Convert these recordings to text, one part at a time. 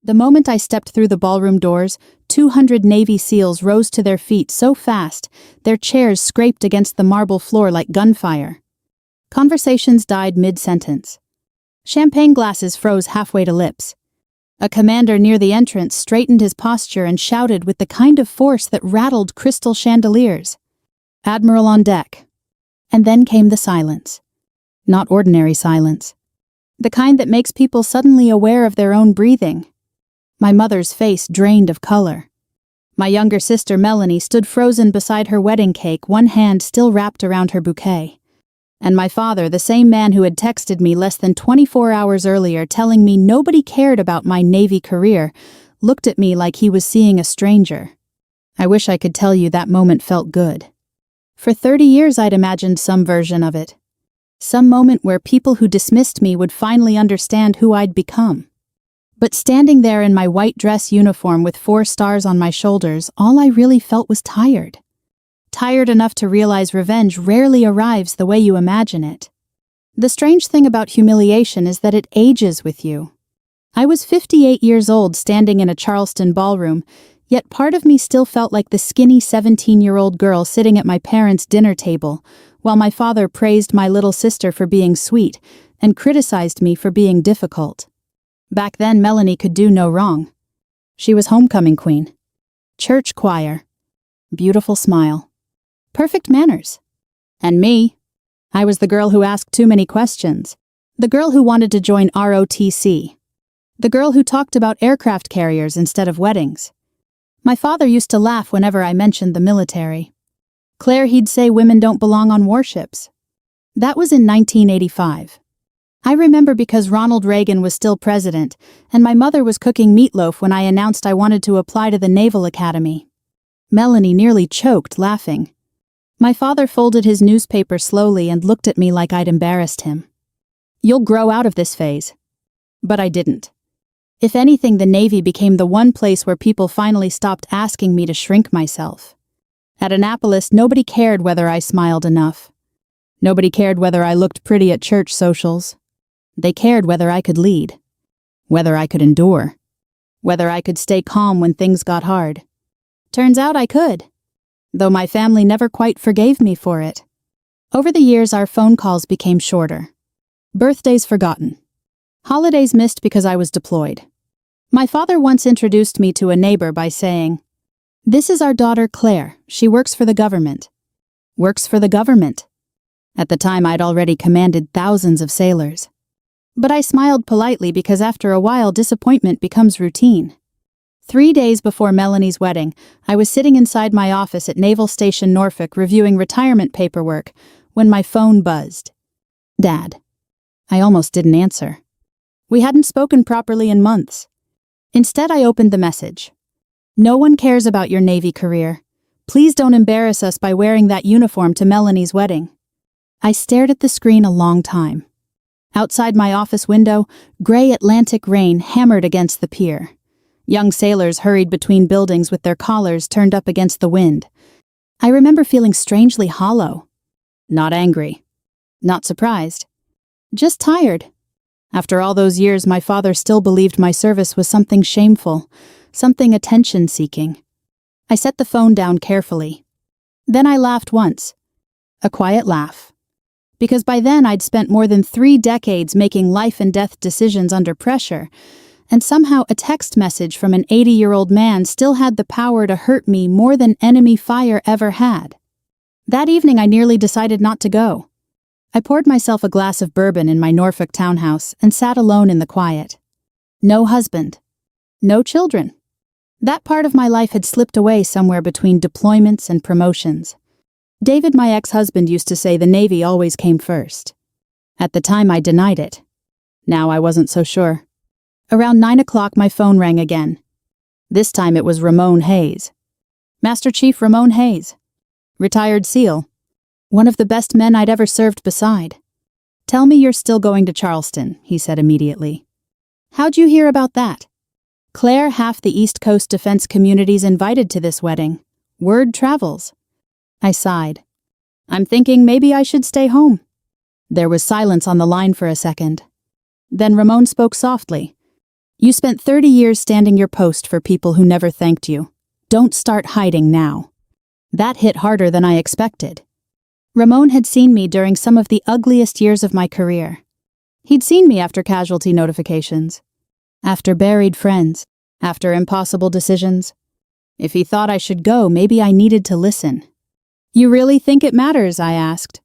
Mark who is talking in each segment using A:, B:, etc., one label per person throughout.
A: The moment I stepped through the ballroom doors, 200 Navy SEALs rose to their feet so fast, their chairs scraped against the marble floor like gunfire. Conversations died mid-sentence. Champagne glasses froze halfway to lips. A commander near the entrance straightened his posture and shouted with the kind of force that rattled crystal chandeliers. "Admiral on deck." And then came the silence. Not ordinary silence. The kind that makes people suddenly aware of their own breathing. My mother's face drained of color. My younger sister Melanie stood frozen beside her wedding cake, one hand still wrapped around her bouquet. And my father, the same man who had texted me less than 24 hours earlier telling me nobody cared about my Navy career, looked at me like he was seeing a stranger. I wish I could tell you that moment felt good. For 30 years I'd imagined some version of it. Some moment where people who dismissed me would finally understand who I'd become. But standing there in my white dress uniform with 4 stars on my shoulders, all I really felt was tired. Tired enough to realize revenge rarely arrives the way you imagine it. The strange thing about humiliation is that it ages with you. I was 58 years old standing in a Charleston ballroom, yet part of me still felt like the skinny 17-year-old girl sitting at my parents' dinner table, while my father praised my little sister for being sweet and criticized me for being difficult. Back then, Melanie could do no wrong. She was homecoming queen. Church choir. Beautiful smile. Perfect manners. And me? I was the girl who asked too many questions. The girl who wanted to join ROTC. The girl who talked about aircraft carriers instead of weddings. My father used to laugh whenever I mentioned the military. "Claire," he'd say, "women don't belong on warships." That was in 1985. I remember because Ronald Reagan was still president, and my mother was cooking meatloaf when I announced I wanted to apply to the Naval Academy. Melanie nearly choked laughing. My father folded his newspaper slowly and looked at me like I'd embarrassed him. "You'll grow out of this phase." But I didn't. If anything, the Navy became the one place where people finally stopped asking me to shrink myself. At Annapolis, nobody cared whether I smiled enough. Nobody cared whether I looked pretty at church socials. They cared whether I could lead, whether I could endure, whether I could stay calm when things got hard. Turns out I could. Though my family never quite forgave me for it. Over the years, our phone calls became shorter. Birthdays forgotten. Holidays missed because I was deployed. My father once introduced me to a neighbor by saying, "This is our daughter Claire. She works for the government." Works for the government. At the time, I'd already commanded thousands of sailors. But I smiled politely because after a while, disappointment becomes routine. 3 days before Melanie's wedding, I was sitting inside my office at Naval Station Norfolk reviewing retirement paperwork when my phone buzzed. "Dad." I almost didn't answer. We hadn't spoken properly in months. Instead, I opened the message. "No one cares about your Navy career. Please don't embarrass us by wearing that uniform to Melanie's wedding." I stared at the screen a long time. Outside my office window, gray Atlantic rain hammered against the pier. Young sailors hurried between buildings with their collars turned up against the wind. I remember feeling strangely hollow. Not angry. Not surprised. Just tired. After all those years, my father still believed my service was something shameful, something attention-seeking. I set the phone down carefully. Then I laughed once. A quiet laugh. Because by then I'd spent more than 3 decades making life-and-death decisions under pressure, and somehow a text message from an 80-year-old man still had the power to hurt me more than enemy fire ever had. That evening I nearly decided not to go. I poured myself a glass of bourbon in my Norfolk townhouse and sat alone in the quiet. No husband. No children. That part of my life had slipped away somewhere between deployments and promotions. David, my ex-husband, used to say the Navy always came first. At the time I denied it. Now I wasn't so sure. Around 9 o'clock my phone rang again. This time it was Ramon Hayes. Master Chief Ramon Hayes. Retired SEAL. One of the best men I'd ever served beside. "Tell me you're still going to Charleston," he said immediately. "How'd you hear about that?" "Claire, half the East Coast defense community's invited to this wedding. Word travels." I sighed. "I'm thinking maybe I should stay home." There was silence on the line for a second. Then Ramon spoke softly. You spent 30 years standing your post for people who never thanked you. Don't start hiding now." That hit harder than I expected. Ramon had seen me during some of the ugliest years of my career. He'd seen me after casualty notifications, after buried friends, after impossible decisions. If he thought I should go, maybe I needed to listen. "You really think it matters?" I asked.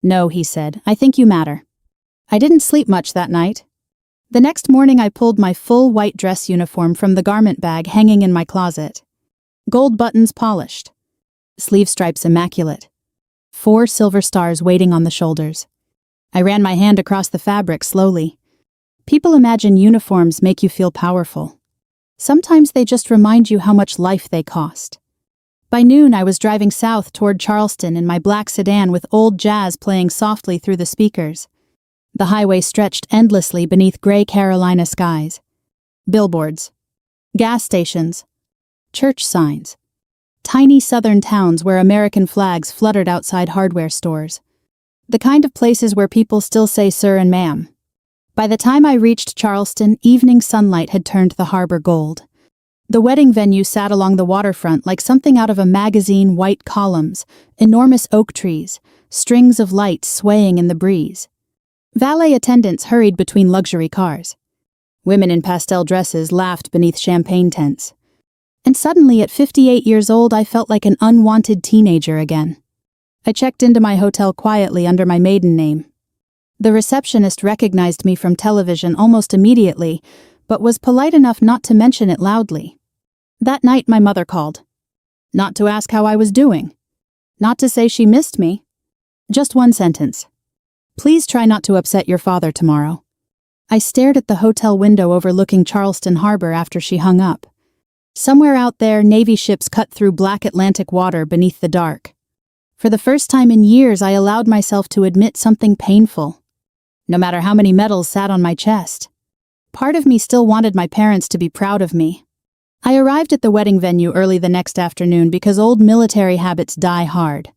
A: "No," he said, "I think you matter." I didn't sleep much that night. The next morning I pulled my full white dress uniform from the garment bag hanging in my closet. Gold buttons polished. Sleeve stripes immaculate. 4 silver stars waiting on the shoulders. I ran my hand across the fabric slowly. People imagine uniforms make you feel powerful. Sometimes they just remind you how much life they cost. By noon, I was driving south toward Charleston in my black sedan with old jazz playing softly through the speakers. The highway stretched endlessly beneath gray Carolina skies. Billboards. Gas stations. Church signs. Tiny southern towns where American flags fluttered outside hardware stores. The kind of places where people still say sir and ma'am. By the time I reached Charleston, evening sunlight had turned the harbor gold. The wedding venue sat along the waterfront like something out of a magazine. White columns, enormous oak trees, strings of lights swaying in the breeze. Valet attendants hurried between luxury cars. Women in pastel dresses laughed beneath champagne tents. And suddenly, at 58 years old, I felt like an unwanted teenager again. I checked into my hotel quietly under my maiden name. The receptionist recognized me from television almost immediately, but was polite enough not to mention it loudly. That night, my mother called. Not to ask how I was doing. Not to say she missed me. Just one sentence. "Please try not to upset your father tomorrow." I stared at the hotel window overlooking Charleston Harbor after she hung up. Somewhere out there, Navy ships cut through black Atlantic water beneath the dark. For the first time in years, I allowed myself to admit something painful. No matter how many medals sat on my chest, part of me still wanted my parents to be proud of me. I arrived at the wedding venue early the next afternoon because old military habits die hard.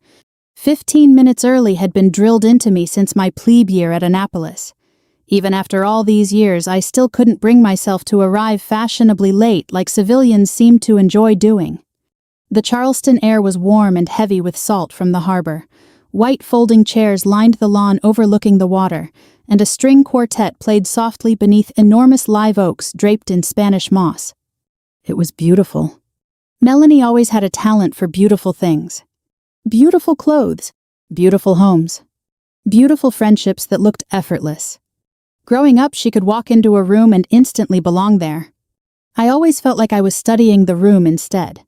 A: 15 minutes early had been drilled into me since my plebe year at Annapolis. Even after all these years, I still couldn't bring myself to arrive fashionably late like civilians seemed to enjoy doing. The Charleston air was warm and heavy with salt from the harbor. White folding chairs lined the lawn overlooking the water, and a string quartet played softly beneath enormous live oaks draped in Spanish moss. It was beautiful. Melanie always had a talent for beautiful things. Beautiful clothes, beautiful homes, beautiful friendships that looked effortless. Growing up, she could walk into a room and instantly belong there. I always felt like I was studying the room instead.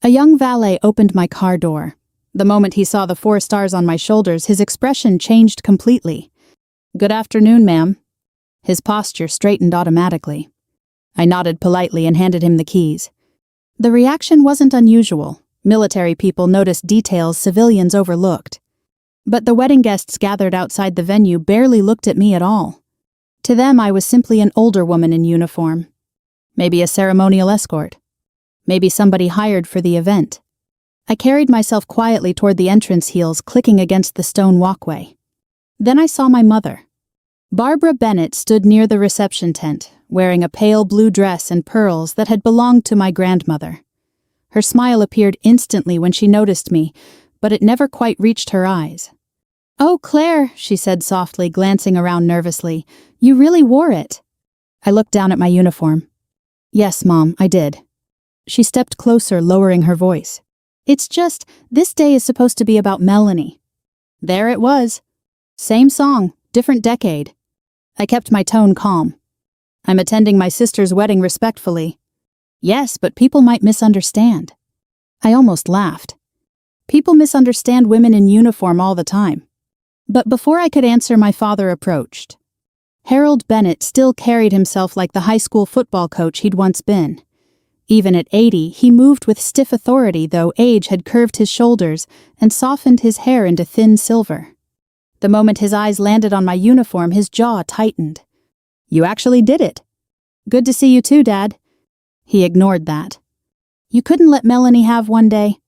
A: A young valet opened my car door. The moment he saw the 4 stars on my shoulders, his expression changed completely. "Good afternoon, ma'am." His posture straightened automatically. I nodded politely and handed him the keys. The reaction wasn't unusual. Military people noticed details civilians overlooked. But the wedding guests gathered outside the venue barely looked at me at all. To them, I was simply an older woman in uniform. Maybe a ceremonial escort. Maybe somebody hired for the event. I carried myself quietly toward the entrance heels, clicking against the stone walkway. Then I saw my mother. Barbara Bennett stood near the reception tent, wearing a pale blue dress and pearls that had belonged to my grandmother. Her smile appeared instantly when she noticed me, but it never quite reached her eyes. "Oh, Claire," she said softly, glancing around nervously, "you really wore it." I looked down at my uniform. "Yes, Mom, I did." She stepped closer, lowering her voice. "It's just, this day is supposed to be about Melanie." There it was. Same song, different decade. I kept my tone calm. "I'm attending my sister's wedding respectfully." "Yes, but people might misunderstand." I almost laughed. People misunderstand women in uniform all the time. But before I could answer, my father approached. Harold Bennett still carried himself like the high school football coach he'd once been. Even at 80, he moved with stiff authority, though age had curved his shoulders and softened his hair into thin silver. The moment his eyes landed on my uniform, his jaw tightened. "You actually did it." "Good to see you too, Dad." He ignored that. "You couldn't let Melanie have one day?"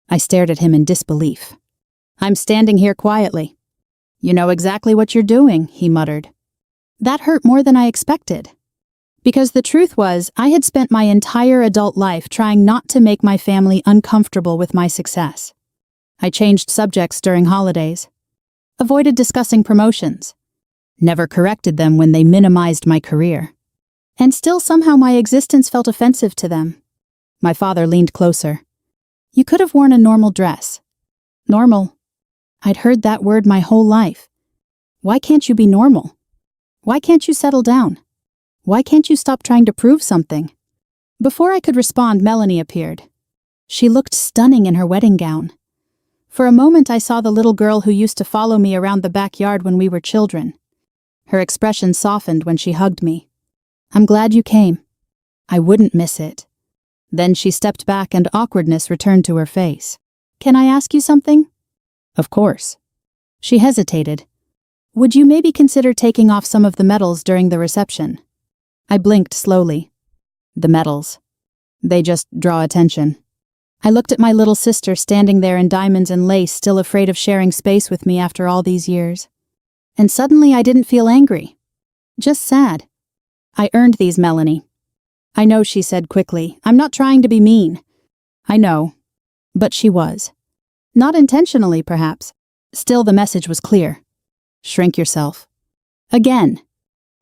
A: I stared at him in disbelief. "I'm standing here quietly." "You know exactly what you're doing," he muttered. That hurt more than I expected. Because the truth was, I had spent my entire adult life trying not to make my family uncomfortable with my success. I changed subjects during holidays, avoided discussing promotions, never corrected them when they minimized my career. And still somehow my existence felt offensive to them. My father leaned closer. You could have worn a normal dress. Normal. I'd heard that word my whole life. Why can't you be normal? Why can't you settle down? Why can't you stop trying to prove something? Before I could respond, Melanie appeared. She looked stunning in her wedding gown. For a moment I saw the little girl who used to follow me around the backyard when we were children. Her expression softened when she hugged me. I'm glad you came. I wouldn't miss it. Then she stepped back and awkwardness returned to her face. Can I ask you something? Of course. She hesitated. Would you maybe consider taking off some of the medals during the reception? I blinked slowly. The medals. They just draw attention. I looked at my little sister standing there in diamonds and lace, still afraid of sharing space with me after all these years. And suddenly I didn't feel angry. Just sad. I earned these, Melanie. I know, she said quickly. I'm not trying to be mean. I know. But she was. Not intentionally, perhaps. Still, the message was clear. Shrink yourself. Again.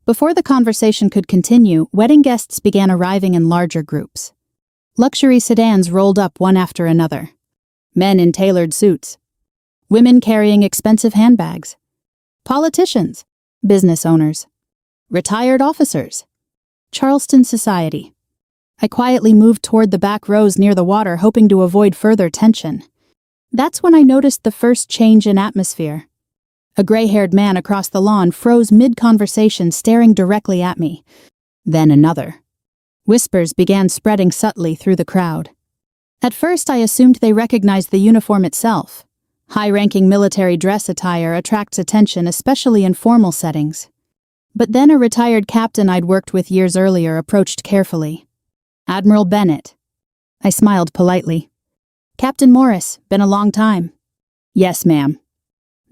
A: Before the conversation could continue, wedding guests began arriving in larger groups. Luxury sedans rolled up one after another. Men in tailored suits. Women carrying expensive handbags. Politicians. Business owners. Retired officers. Charleston society. I quietly moved toward the back rows near the water, hoping to avoid further tension. That's when I noticed the first change in atmosphere. A gray-haired man across the lawn froze mid-conversation, staring directly at me. Then another. Whispers began spreading subtly through the crowd. At first I assumed they recognized the uniform itself. High-ranking military dress attire attracts attention, especially in formal settings. But then a retired captain I'd worked with years earlier approached carefully. Admiral Bennett. I smiled politely. Captain Morris, been a long time. Yes, ma'am.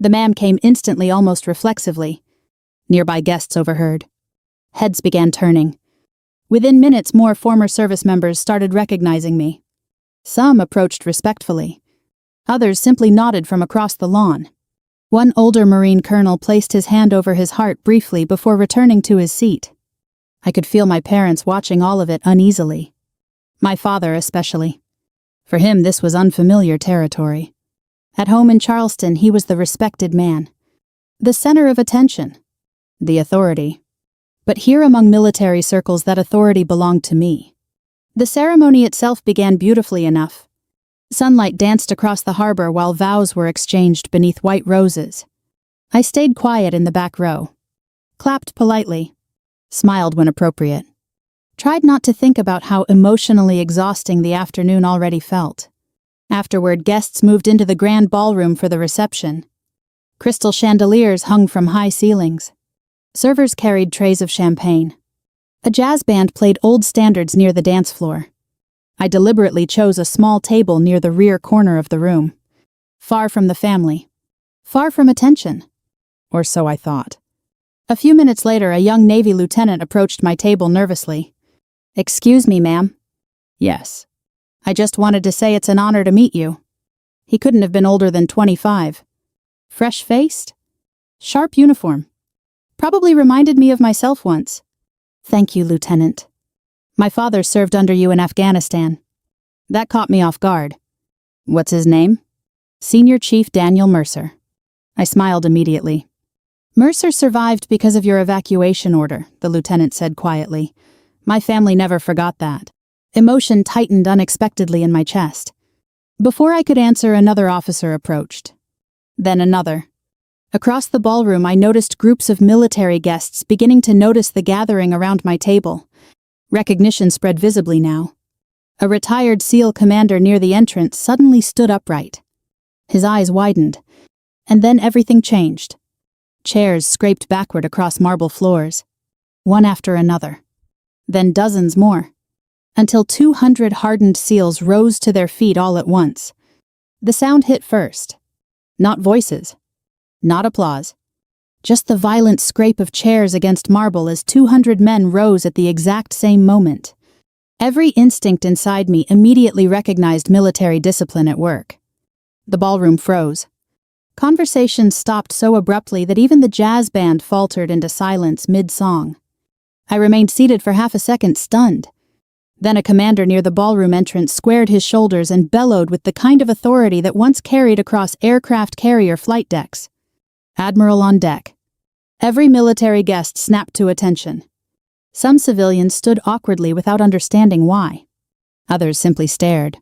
A: The ma'am came instantly, almost reflexively. Nearby guests overheard. Heads began turning. Within minutes, more former service members started recognizing me. Some approached respectfully. Others simply nodded from across the lawn. One older Marine colonel placed his hand over his heart briefly before returning to his seat. I could feel my parents watching all of it uneasily. My father especially. For him, this was unfamiliar territory. At home in Charleston, he was the respected man. The center of attention. The authority. But here among military circles, that authority belonged to me. The ceremony itself began beautifully enough. Sunlight danced across the harbor while vows were exchanged beneath white roses. I stayed quiet in the back row. Clapped politely. Smiled when appropriate. Tried not to think about how emotionally exhausting the afternoon already felt. Afterward, guests moved into the grand ballroom for the reception. Crystal chandeliers hung from high ceilings. Servers carried trays of champagne. A jazz band played old standards near the dance floor. I deliberately chose a small table near the rear corner of the room. Far from the family. Far from attention. Or so I thought. A few minutes later, a young Navy lieutenant approached my table nervously. Excuse me, ma'am. Yes. I just wanted to say it's an honor to meet you. He couldn't have been older than 25. Fresh-faced? Sharp uniform. Probably reminded me of myself once. Thank you, Lieutenant. My father served under you in Afghanistan. That caught me off guard. What's his name? Senior Chief Daniel Mercer. I smiled immediately. Mercer survived because of your evacuation order, the lieutenant said quietly. My family never forgot that. Emotion tightened unexpectedly in my chest. Before I could answer, another officer approached. Then another. Across the ballroom, I noticed groups of military guests beginning to notice the gathering around my table. Recognition spread visibly now. A retired SEAL commander near the entrance suddenly stood upright. His eyes widened, and then everything changed. Chairs scraped backward across marble floors, one after another. Then dozens more, until 200 hardened SEALs rose to their feet all at once. The sound hit first. Not voices. Not applause. just the violent scrape of chairs against marble as 200 men rose at the exact same moment. Every instinct inside me immediately recognized military discipline at work. The ballroom froze. Conversation stopped so abruptly that even the jazz band faltered into silence mid-song. I remained seated for half a second, stunned. Then a commander near the ballroom entrance squared his shoulders and bellowed with the kind of authority that once carried across aircraft carrier flight decks. "Admiral on deck." Every military guest snapped to attention. Some civilians stood awkwardly without understanding why. Others simply stared.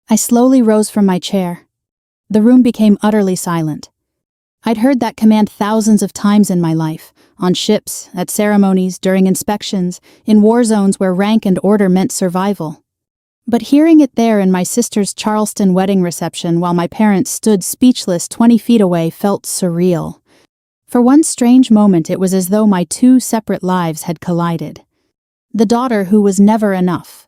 A: I slowly rose from my chair. The room became utterly silent. I'd heard that command thousands of times in my life, on ships, at ceremonies, during inspections, in war zones where rank and order meant survival. But hearing it there in my sister's Charleston wedding reception while my parents stood speechless 20 feet away felt surreal. For one strange moment it was as though my two separate lives had collided. The daughter who was never enough,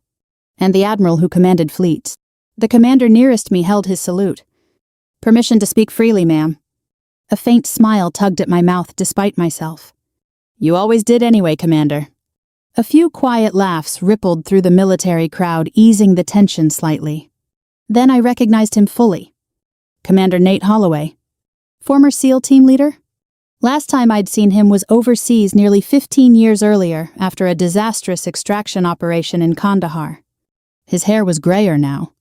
A: and the admiral who commanded fleets. The commander nearest me held his salute. "Permission to speak freely, ma'am." A faint smile tugged at my mouth despite myself. "You always did anyway, Commander." A few quiet laughs rippled through the military crowd, easing the tension slightly. Then I recognized him fully. Commander Nate Holloway. Former SEAL team leader? Last time I'd seen him was overseas nearly 15 years earlier after a disastrous extraction operation in Kandahar. His hair was grayer now,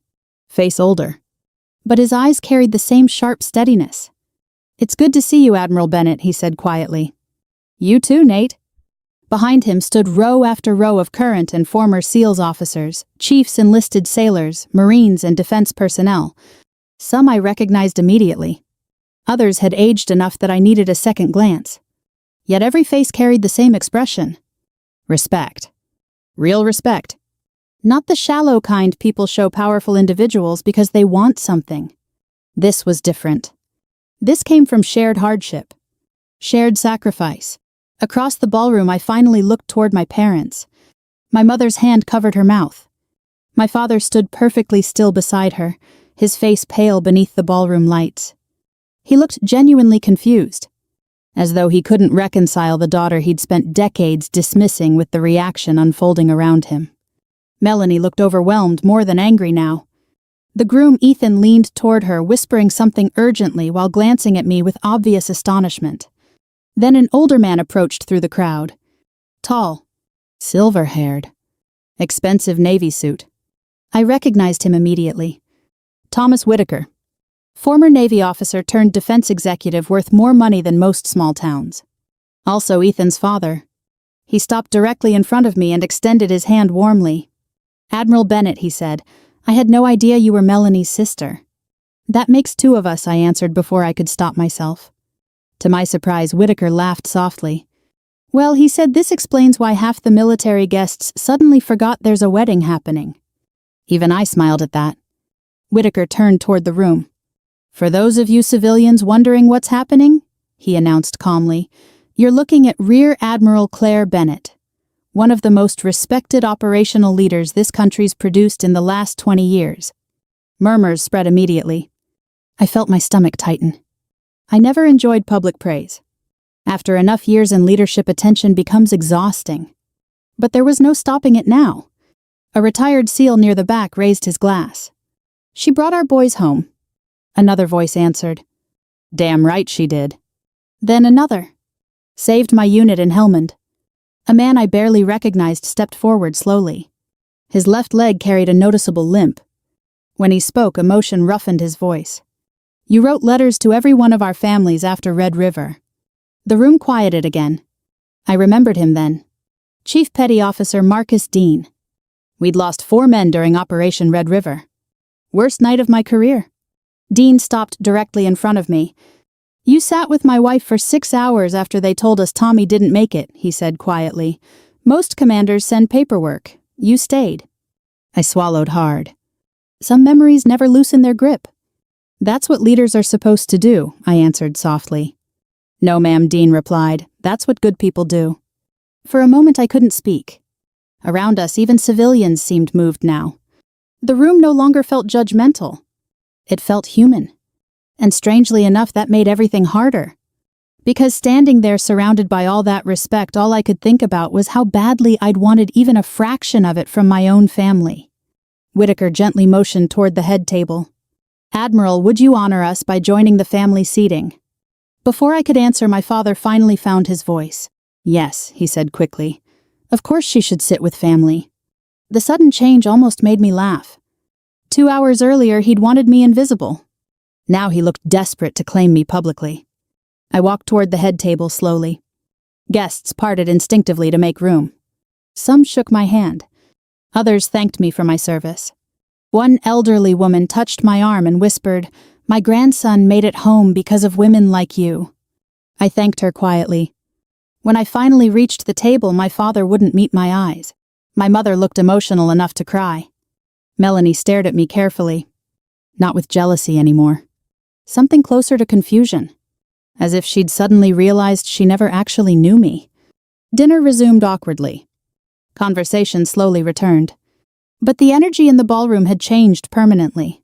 A: face older. But his eyes carried the same sharp steadiness. "It's good to see you, Admiral Bennett," he said quietly. "You too, Nate." Behind him stood row after row of current and former SEALs officers, chiefs, enlisted sailors, Marines, and defense personnel. Some I recognized immediately. Others had aged enough that I needed a second glance. Yet every face carried the same expression. Respect. Real respect. Not the shallow kind people show powerful individuals because they want something. This was different. This came from shared hardship. Shared sacrifice. Across the ballroom, I finally looked toward my parents. My mother's hand covered her mouth. My father stood perfectly still beside her, his face pale beneath the ballroom lights. He looked genuinely confused, as though he couldn't reconcile the daughter he'd spent decades dismissing with the reaction unfolding around him. Melanie looked overwhelmed, more than angry now. The groom Ethan leaned toward her, whispering something urgently while glancing at me with obvious astonishment. Then an older man approached through the crowd. Tall, silver-haired, expensive Navy suit. I recognized him immediately. Thomas Whitaker. Former Navy officer turned defense executive worth more money than most small towns. Also Ethan's father. He stopped directly in front of me and extended his hand warmly. "Admiral Bennett," he said, "I had no idea you were Melanie's sister." "That makes two of us," I answered before I could stop myself. To my surprise, Whitaker laughed softly. "Well," he said, "this explains why half the military guests suddenly forgot there's a wedding happening." Even I smiled at that. Whitaker turned toward the room. "For those of you civilians wondering what's happening," he announced calmly, "you're looking at Rear Admiral Claire Bennett, one of the most respected operational leaders this country's produced in the last 20 years. Murmurs spread immediately. I felt my stomach tighten. I never enjoyed public praise. After enough years in leadership, attention becomes exhausting. But there was no stopping it now. A retired SEAL near the back raised his glass. "She brought our boys home." Another voice answered. "Damn right she did." Then another. "Saved my unit in Helmand." A man I barely recognized stepped forward slowly. His left leg carried a noticeable limp. When he spoke, emotion roughened his voice. "You wrote letters to every one of our families after Red River." The room quieted again. I remembered him then. Chief Petty Officer Marcus Dean. We'd lost 4 men during Operation Red River. Worst night of my career. Dean stopped directly in front of me. "You sat with my wife for 6 hours after they told us Tommy didn't make it," he said quietly. "Most commanders send paperwork. You stayed." I swallowed hard. Some memories never loosen their grip. "That's what leaders are supposed to do," I answered softly. "No, ma'am," Dean replied. "That's what good people do." For a moment I couldn't speak. Around us, even civilians seemed moved now. The room no longer felt judgmental. It felt human. And strangely enough, that made everything harder. Because standing there surrounded by all that respect, all I could think about was how badly I'd wanted even a fraction of it from my own family. Whitaker gently motioned toward the head table. "Admiral, would you honor us by joining the family seating?" Before I could answer, my father finally found his voice. "Yes," he said quickly. "Of course she should sit with family." The sudden change almost made me laugh. 2 hours earlier, he'd wanted me invisible. Now he looked desperate to claim me publicly. I walked toward the head table slowly. Guests parted instinctively to make room. Some shook my hand. Others thanked me for my service. One elderly woman touched my arm and whispered, "My grandson made it home because of women like you." I thanked her quietly. When I finally reached the table, my father wouldn't meet my eyes. My mother looked emotional enough to cry. Melanie stared at me carefully. Not with jealousy anymore. Something closer to confusion. As if she'd suddenly realized she never actually knew me. Dinner resumed awkwardly. Conversation slowly returned. But the energy in the ballroom had changed permanently.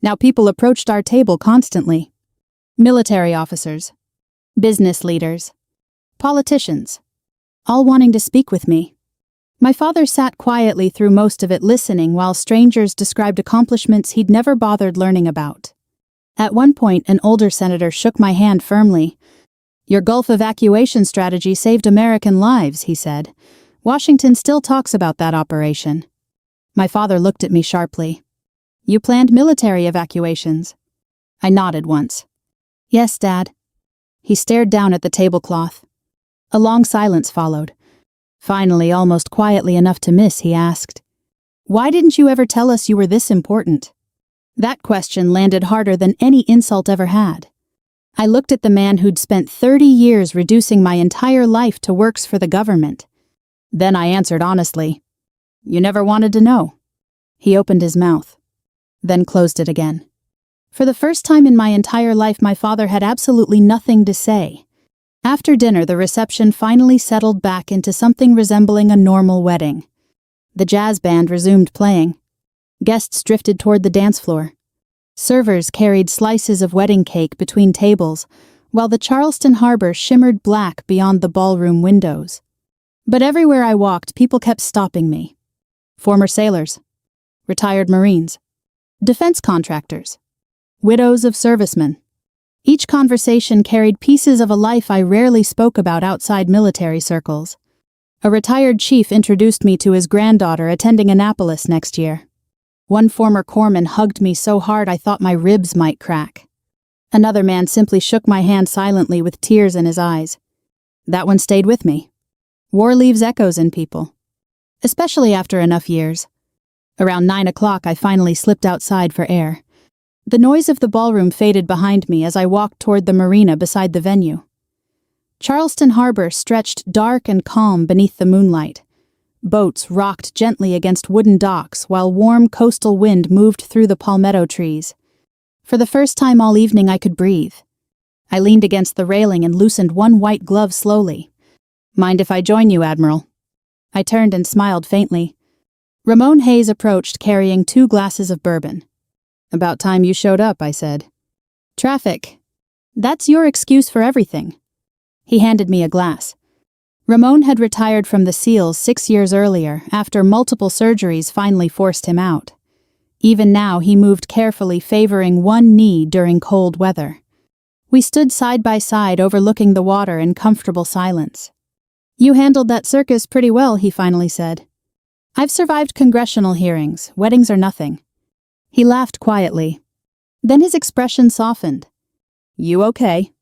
A: Now people approached our table constantly. Military officers. Business leaders. Politicians. All wanting to speak with me. My father sat quietly through most of it, listening while strangers described accomplishments he'd never bothered learning about. At one point, an older senator shook my hand firmly. "Your Gulf evacuation strategy saved American lives," he said. "Washington still talks about that operation." My father looked at me sharply. "You planned military evacuations?" I nodded once. "Yes, Dad." He stared down at the tablecloth. A long silence followed. Finally, almost quietly enough to miss, he asked, "Why didn't you ever tell us you were this important?" That question landed harder than any insult ever had. I looked at the man who'd spent 30 years reducing my entire life to works for the government. Then I answered honestly, "You never wanted to know." He opened his mouth, then closed it again. For the first time in my entire life, my father had absolutely nothing to say. After dinner, the reception finally settled back into something resembling a normal wedding. The jazz band resumed playing. Guests drifted toward the dance floor. Servers carried slices of wedding cake between tables, while the Charleston harbor shimmered black beyond the ballroom windows. But everywhere I walked, people kept stopping me. Former sailors, retired Marines, defense contractors, widows of servicemen. Each conversation carried pieces of a life I rarely spoke about outside military circles. A retired chief introduced me to his granddaughter attending Annapolis next year. One former corpsman hugged me so hard I thought my ribs might crack. Another man simply shook my hand silently with tears in his eyes. That one stayed with me. War leaves echoes in people, especially after enough years. Around 9 o'clock, I finally slipped outside for air. The noise of the ballroom faded behind me as I walked toward the marina beside the venue. Charleston Harbor stretched dark and calm beneath the moonlight. Boats rocked gently against wooden docks while warm coastal wind moved through the palmetto trees. For the first time all evening, I could breathe. I leaned against the railing and loosened one white glove slowly. "Mind if I join you, Admiral?" I turned and smiled faintly. Ramon Hayes approached carrying 2 glasses of bourbon. "About time you showed up," I said. "Traffic. That's your excuse for everything." He handed me a glass. Ramon had retired from the SEALs 6 years earlier, after multiple surgeries finally forced him out. Even now, he moved carefully, favoring one knee during cold weather. We stood side by side, overlooking the water in comfortable silence. "You handled that circus pretty well," he finally said. "I've survived congressional hearings. Weddings are nothing." He laughed quietly. Then his expression softened. "You okay?"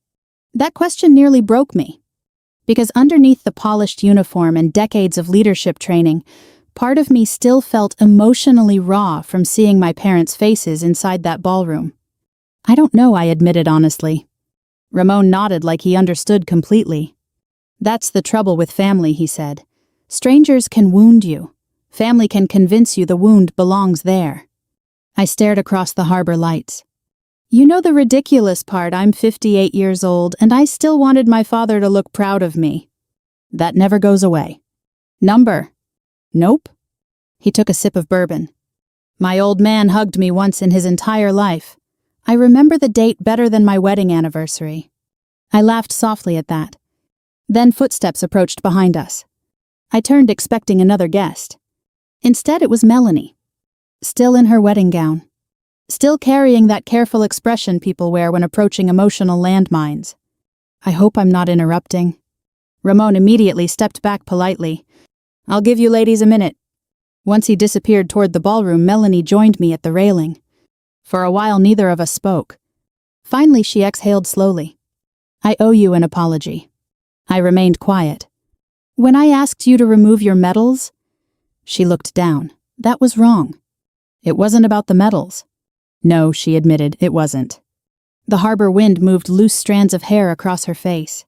A: That question nearly broke me. Because underneath the polished uniform and decades of leadership training, part of me still felt emotionally raw from seeing my parents' faces inside that ballroom. "I don't know," I admitted honestly. Ramon nodded like he understood completely. "That's the trouble with family," he said. "Strangers can wound you. Family can convince you the wound belongs there." I stared across the harbor lights. "You know the ridiculous part, I'm 58 years old, and I still wanted my father to look proud of me. That never goes away." "Number?" "Nope." He took a sip of bourbon. "My old man hugged me once in his entire life. I remember the date better than my wedding anniversary. I laughed softly at that. Then footsteps approached behind us. I turned expecting another guest. Instead, it was Melanie. Still in her wedding gown. Still carrying that careful expression people wear when approaching emotional landmines. I hope I'm not interrupting. Ramon immediately stepped back politely. I'll give you ladies a minute. Once he disappeared toward the ballroom, Melanie joined me at the railing. For a while, neither of us spoke. Finally, she exhaled slowly. I owe you an apology. I remained quiet. When I asked you to remove your medals, she looked down. That was wrong. It wasn't about the medals. No, she admitted, it wasn't. The harbor wind moved loose strands of hair across her face.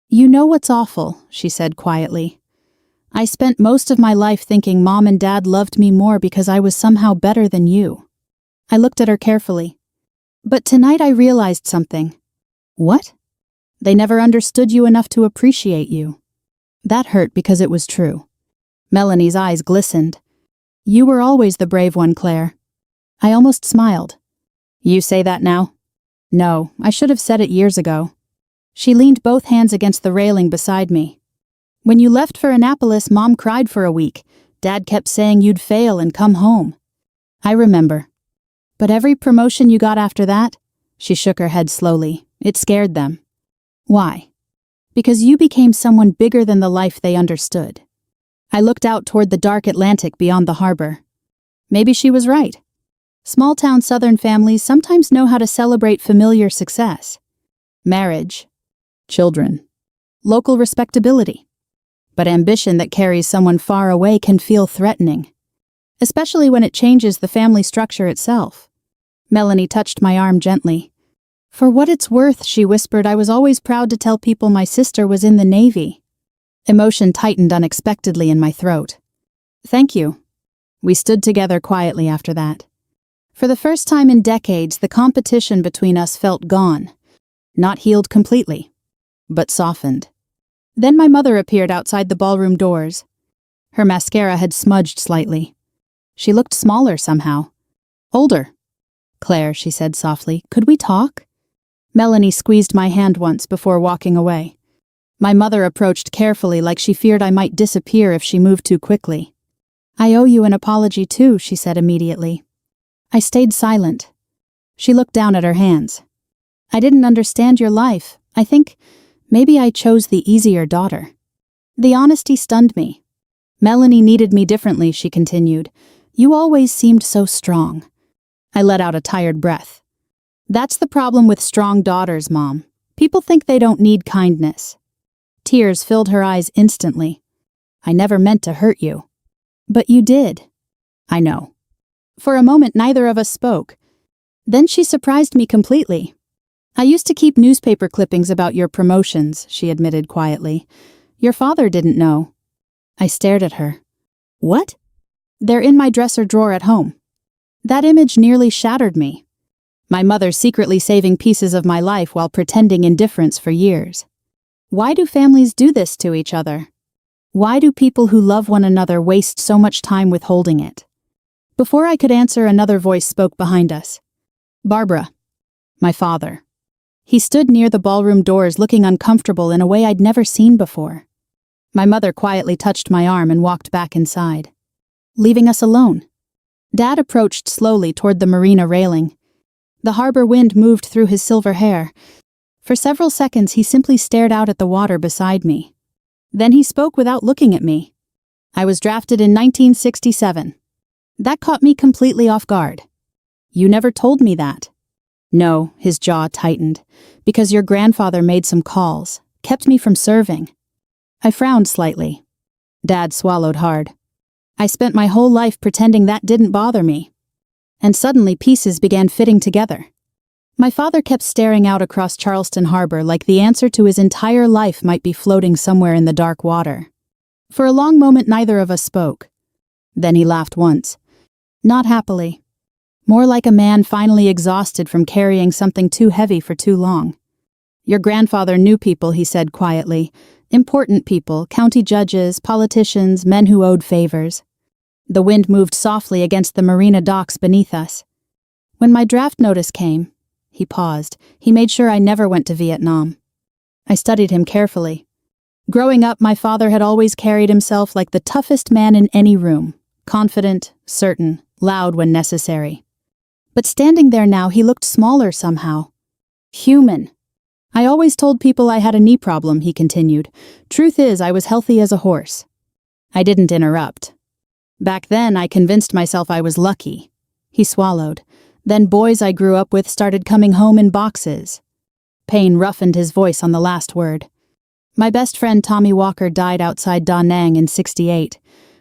A: You know what's awful, she said quietly. I spent most of my life thinking Mom and Dad loved me more because I was somehow better than you. I looked at her carefully. But tonight I realized something. What? They never understood you enough to appreciate you. That hurt because it was true. Melanie's eyes glistened. You were always the brave one, Claire. I almost smiled. You say that now? No, I should have said it years ago. She leaned both hands against the railing beside me. When you left for Annapolis, Mom cried for a week. Dad kept saying you'd fail and come home. I remember. But every promotion you got after that? She shook her head slowly. It scared them. Why? Because you became someone bigger than the life they understood. I looked out toward the dark Atlantic beyond the harbor. Maybe she was right. Small-town Southern families sometimes know how to celebrate familiar success. Marriage. Children. Local respectability. But ambition that carries someone far away can feel threatening. Especially when it changes the family structure itself. Melanie touched my arm gently. For what it's worth, she whispered, I was always proud to tell people my sister was in the Navy. Emotion tightened unexpectedly in my throat. Thank you. We stood together quietly after that. For the first time in decades, the competition between us felt gone. Not healed completely, but softened. Then my mother appeared outside the ballroom doors. Her mascara had smudged slightly. She looked smaller somehow. Older. Claire, she said softly, could we talk? Melanie squeezed my hand once before walking away. My mother approached carefully like she feared I might disappear if she moved too quickly. I owe you an apology too, she said immediately. I stayed silent. She looked down at her hands. I didn't understand your life. I think maybe I chose the easier daughter. The honesty stunned me. Melanie needed me differently, she continued. You always seemed so strong. I let out a tired breath. That's the problem with strong daughters, Mom. People think they don't need kindness. Tears filled her eyes instantly. I never meant to hurt you. But you did. I know. For a moment, neither of us spoke. Then she surprised me completely. I used to keep newspaper clippings about your promotions, she admitted quietly. Your father didn't know. I stared at her. What? They're in my dresser drawer at home. That image nearly shattered me. My mother secretly saving pieces of my life while pretending indifference for years. Why do families do this to each other? Why do people who love one another waste so much time withholding it? Before I could answer, another voice spoke behind us. Barbara. My father. He stood near the ballroom doors looking uncomfortable in a way I'd never seen before. My mother quietly touched my arm and walked back inside, leaving us alone. Dad approached slowly toward the marina railing. The harbor wind moved through his silver hair. For several seconds he simply stared out at the water beside me. Then he spoke without looking at me. I was drafted in 1967. That caught me completely off guard. You never told me that. No, his jaw tightened, because your grandfather made some calls, kept me from serving. I frowned slightly. Dad swallowed hard. I spent my whole life pretending that didn't bother me. And suddenly pieces began fitting together. My father kept staring out across Charleston Harbor like the answer to his entire life might be floating somewhere in the dark water. For a long moment neither of us spoke. Then he laughed once. Not happily. More like a man finally exhausted from carrying something too heavy for too long. Your grandfather knew people, he said quietly. Important people, county judges, politicians, men who owed favors. The wind moved softly against the marina docks beneath us. When my draft notice came, he paused. He made sure I never went to Vietnam. I studied him carefully. Growing up, my father had always carried himself like the toughest man in any room, confident, certain, loud when necessary. But standing there now, he looked smaller somehow. Human. I always told people I had a knee problem, he continued. Truth is, I was healthy as a horse. I didn't interrupt. Back then, I convinced myself I was lucky. He swallowed. Then boys I grew up with started coming home in boxes. Pain roughened his voice on the last word. My best friend Tommy Walker died outside Da Nang in '68.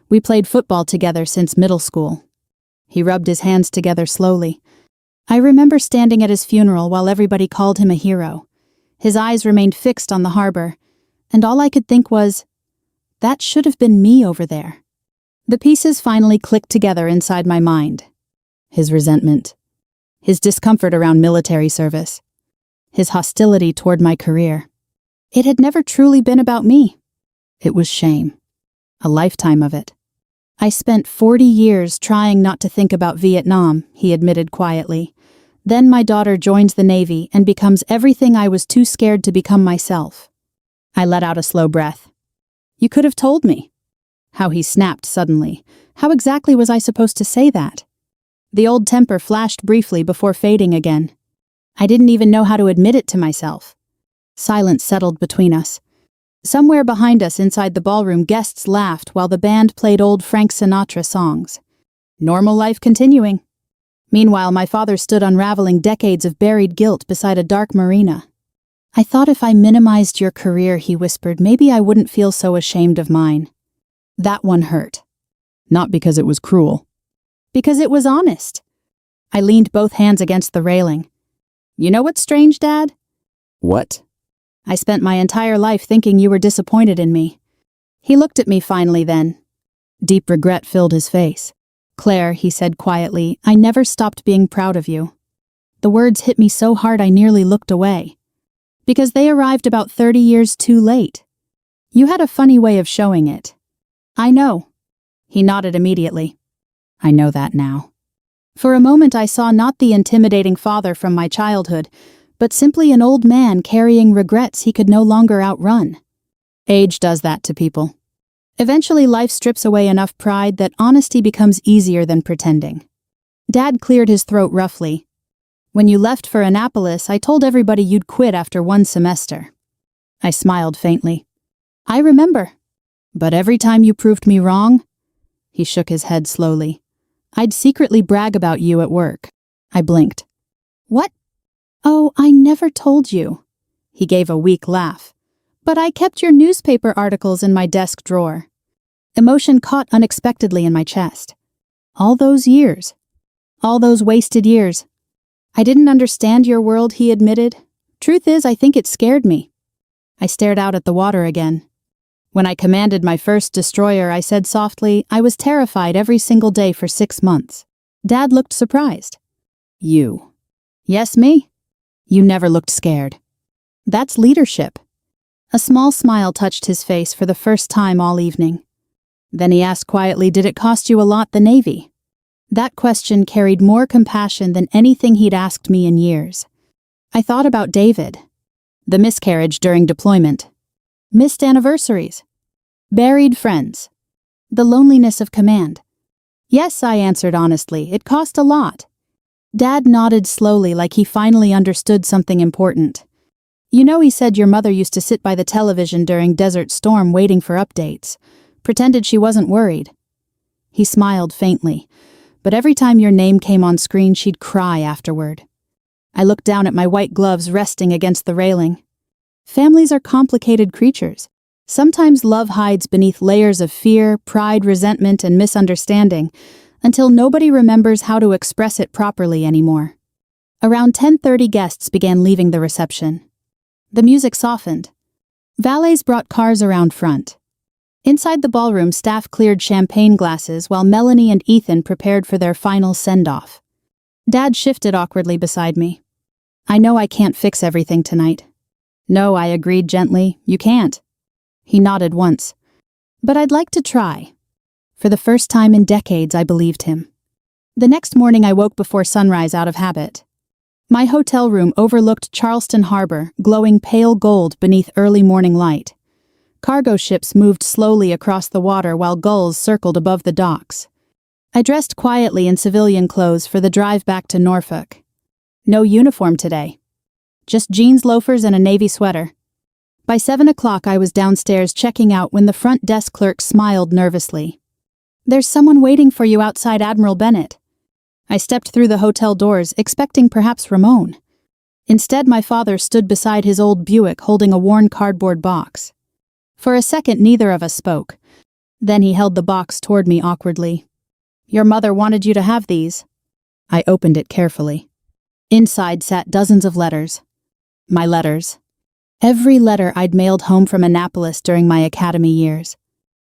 A: We played football together since middle school. He rubbed his hands together slowly. I remember standing at his funeral while everybody called him a hero. His eyes remained fixed on the harbor, and all I could think was, that should have been me over there. The pieces finally clicked together inside my mind. His resentment. His discomfort around military service. His hostility toward my career. It had never truly been about me. It was shame. A lifetime of it. I spent 40 years trying not to think about Vietnam, he admitted quietly. Then my daughter joins the Navy and becomes everything I was too scared to become myself. I let out a slow breath. You could have told me. How he snapped suddenly. How exactly was I supposed to say that? The old temper flashed briefly before fading again. I didn't even know how to admit it to myself. Silence settled between us. Somewhere behind us inside the ballroom, guests laughed while the band played old Frank Sinatra songs. Normal life continuing. Meanwhile, my father stood unraveling decades of buried guilt beside a dark marina. I thought if I minimized your career, he whispered, maybe I wouldn't feel so ashamed of mine. That one hurt. Not because it was cruel. Because it was honest. I leaned both hands against the railing. You know what's strange, Dad?
B: What?
A: I spent my entire life thinking you were disappointed in me. He looked at me finally then. Deep regret filled his face. Claire, he said quietly, I never stopped being proud of you. The words hit me so hard I nearly looked away. Because they arrived about 30 years too late. You had a funny way of showing it. I know. He nodded immediately. I know that now. For a moment I saw not the intimidating father from my childhood, but simply an old man carrying regrets he could no longer outrun. Age does that to people. Eventually life strips away enough pride that honesty becomes easier than pretending. Dad cleared his throat roughly. When you left for Annapolis, I told everybody you'd quit after one semester. I smiled faintly. I remember. But every time you proved me wrong, he shook his head slowly, I'd secretly brag about you at work. I blinked. What? Oh, I never told you. He gave a weak laugh. But I kept your newspaper articles in my desk drawer. Emotion caught unexpectedly in my chest. All those years. All those wasted years. I didn't understand your world, he admitted. Truth is, I think it scared me. I stared out at the water again. When I commanded my first destroyer, I said softly, I was terrified every single day for 6 months. Dad looked surprised. You. Yes, me? You never looked scared. That's leadership. A small smile touched his face for the first time all evening. Then he asked quietly, did it cost you a lot, the Navy? That question carried more compassion than anything he'd asked me in years. I thought about David. The miscarriage during deployment. Missed anniversaries. Buried friends. The loneliness of command. Yes, I answered honestly, it cost a lot. Dad nodded slowly like he finally understood something important. You know, he said your mother used to sit by the television during Desert Storm waiting for updates. Pretended she wasn't worried. He smiled faintly, but every time your name came on screen, she'd cry afterward. I looked down at my white gloves resting against the railing. Families are complicated creatures. Sometimes love hides beneath layers of fear, pride, resentment, and misunderstanding, until nobody remembers how to express it properly anymore. Around 10:30, guests began leaving the reception. The music softened. Valets brought cars around front. Inside the ballroom, staff cleared champagne glasses while Melanie and Ethan prepared for their final send-off. Dad shifted awkwardly beside me. I know I can't fix everything tonight. No, I agreed gently, you can't. He nodded once. But I'd like to try. For the first time in decades, I believed him. The next morning I woke before sunrise out of habit. My hotel room overlooked Charleston Harbor, glowing pale gold beneath early morning light. Cargo ships moved slowly across the water while gulls circled above the docks. I dressed quietly in civilian clothes for the drive back to Norfolk. No uniform today. Just jeans, loafers, and a navy sweater. By 7 o'clock I was downstairs checking out when the front desk clerk smiled nervously. "There's someone waiting for you outside, Admiral Bennett." I stepped through the hotel doors, expecting perhaps Ramon. Instead, my father stood beside his old Buick holding a worn cardboard box. For a second, neither of us spoke. Then he held the box toward me awkwardly. "Your mother wanted you to have these." I opened it carefully. Inside sat dozens of letters. My letters. Every letter I'd mailed home from Annapolis during my academy years.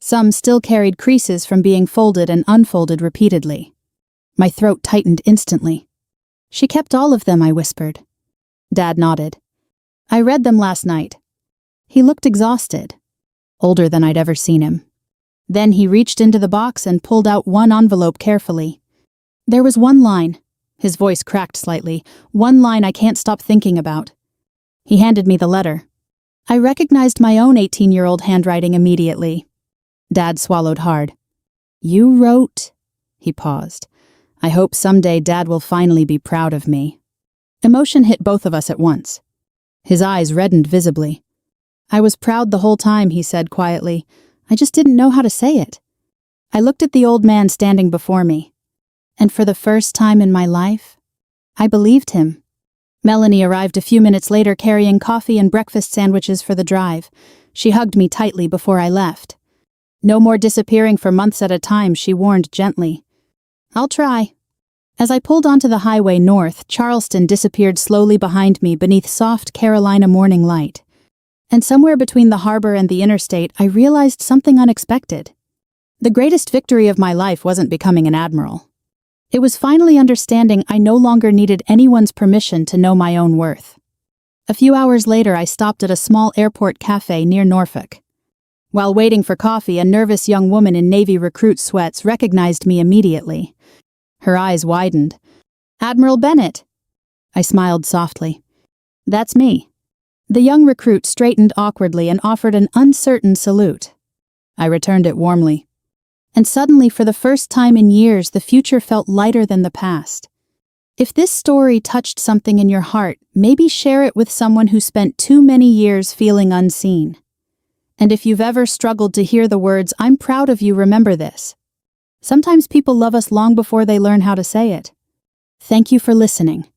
A: Some still carried creases from being folded and unfolded repeatedly. My throat tightened instantly. "She kept all of them," I whispered. Dad nodded. "I read them last night." He looked exhausted, older than I'd ever seen him. Then he reached into the box and pulled out one envelope carefully. There was one line. His voice cracked slightly. One line I can't stop thinking about. He handed me the letter. I recognized my own 18-year-old handwriting immediately. Dad swallowed hard. "You wrote..." He paused. "I hope someday Dad will finally be proud of me." Emotion hit both of us at once. His eyes reddened visibly. "I was proud the whole time," he said quietly. "I just didn't know how to say it." I looked at the old man standing before me. And for the first time in my life, I believed him. Melanie arrived a few minutes later carrying coffee and breakfast sandwiches for the drive. She hugged me tightly before I left. "No more disappearing for months at a time," she warned gently. "I'll try." As I pulled onto the highway north, Charleston disappeared slowly behind me beneath soft Carolina morning light. And somewhere between the harbor and the interstate, I realized something unexpected. The greatest victory of my life wasn't becoming an admiral. It was finally understanding I no longer needed anyone's permission to know my own worth. A few hours later, I stopped at a small airport cafe near Norfolk. While waiting for coffee, a nervous young woman in Navy recruit sweats recognized me immediately. Her eyes widened. "Admiral Bennett." I smiled softly. "That's me." The young recruit straightened awkwardly and offered an uncertain salute. I returned it warmly. And suddenly, for the first time in years, the future felt lighter than the past. If this story touched something in your heart, maybe share it with someone who spent too many years feeling unseen. And if you've ever struggled to hear the words, "I'm proud of you," remember this. Sometimes people love us long before they learn how to say it. Thank you for listening.